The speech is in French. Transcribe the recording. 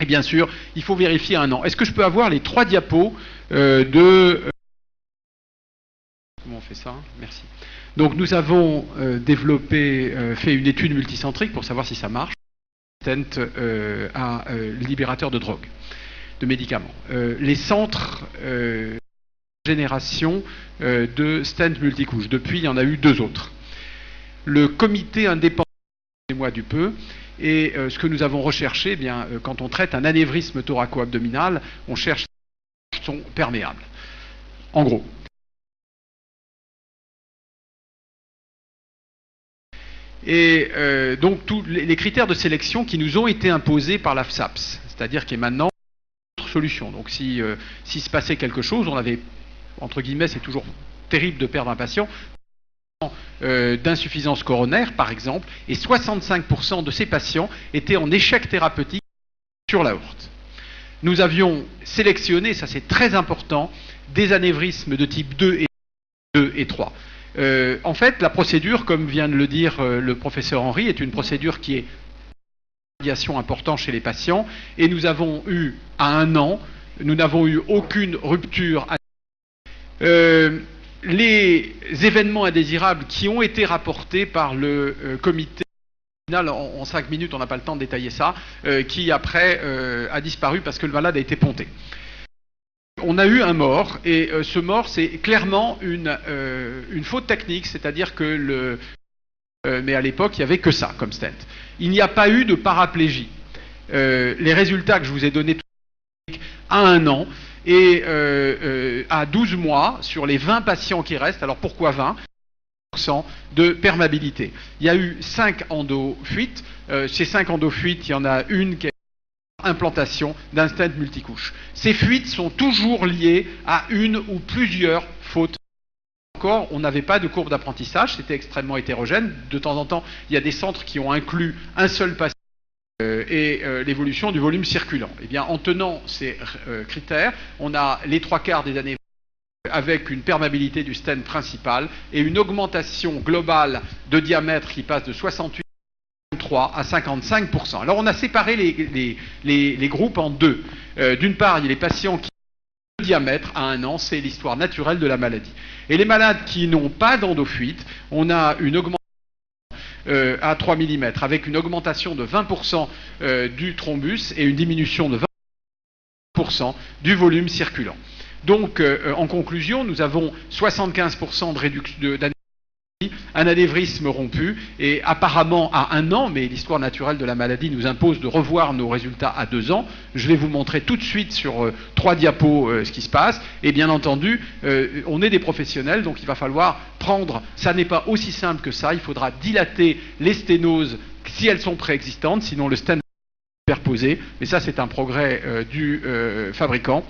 Et bien sûr, il faut vérifier à 1 an. Est-ce que je peux avoir les 3 diapos Comment on fait ça? Merci. Donc nous avons fait une étude multicentrique pour savoir si ça marche. Stent à libérateur de drogue, de médicaments. Les centres génération de stents multicouches. Depuis, il y en a eu 2 autres. Le comité indépendant, excusez-moi du peu, et ce que nous avons recherché, quand on traite un anévrisme thoraco-abdominal, on cherche qui sont perméables. En gros. Et donc tous les critères de sélection qui nous ont été imposés par la FSAPS, c'est-à-dire qu'il y a maintenant une autre solution. Donc s'il se passait quelque chose, on avait, entre guillemets, c'est toujours terrible de perdre un patient, d'insuffisance coronaire par exemple, et 65% de ces patients étaient en échec thérapeutique sur l'aorte. Nous avions sélectionné, ça c'est très important, des anévrismes de type 2 et 3. En fait, la procédure, comme vient de le dire le professeur Henry, est une procédure qui est radiation importante chez les patients, et nous avons eu, à 1 an, nous n'avons eu aucune rupture. Les événements indésirables qui ont été rapportés par le comité, en 5 minutes, on n'a pas le temps de détailler ça, qui après a disparu parce que le malade a été ponté. On a eu un mort, et ce mort, c'est clairement une faute technique, c'est-à-dire que mais à l'époque, il n'y avait que ça comme stent. Il n'y a pas eu de paraplégie. Les résultats que je vous ai donnés à 1 an, et à 12 mois, sur les 20 patients qui restent, alors pourquoi 20 ? De perméabilité. Il y a eu 5 endofuites. Ces 5 endofuites, il y en a une qui est implantation d'un stent multicouche. Ces fuites sont toujours liées à une ou plusieurs fautes. Encore, on n'avait pas de courbe d'apprentissage, c'était extrêmement hétérogène. De temps en temps, il y a des centres qui ont inclus un seul patient et l'évolution du volume circulant. Eh bien, en tenant ces critères, on a les 3/4 des années avec une perméabilité du stent principal et une augmentation globale de diamètre qui passe de 68,3 à 55%. Alors on a séparé les groupes en 2. D'une part, il y a les patients qui ont le diamètre à 1 an, c'est l'histoire naturelle de la maladie. Et les malades qui n'ont pas d'endofuite, on a une augmentation à 3 mm avec une augmentation de 20% du thrombus et une diminution de 20% du volume circulant. Donc, en conclusion, nous avons 75% de réduction d'anévrisme, un anévrisme rompu, et apparemment à 1 an, mais l'histoire naturelle de la maladie nous impose de revoir nos résultats à 2 ans. Je vais vous montrer tout de suite sur 3 diapos ce qui se passe. Et bien entendu, on est des professionnels, donc il va falloir prendre, ça n'est pas aussi simple que ça, il faudra dilater les sténoses si elles sont préexistantes, sinon le stent est superposé, mais ça c'est un progrès du fabricant.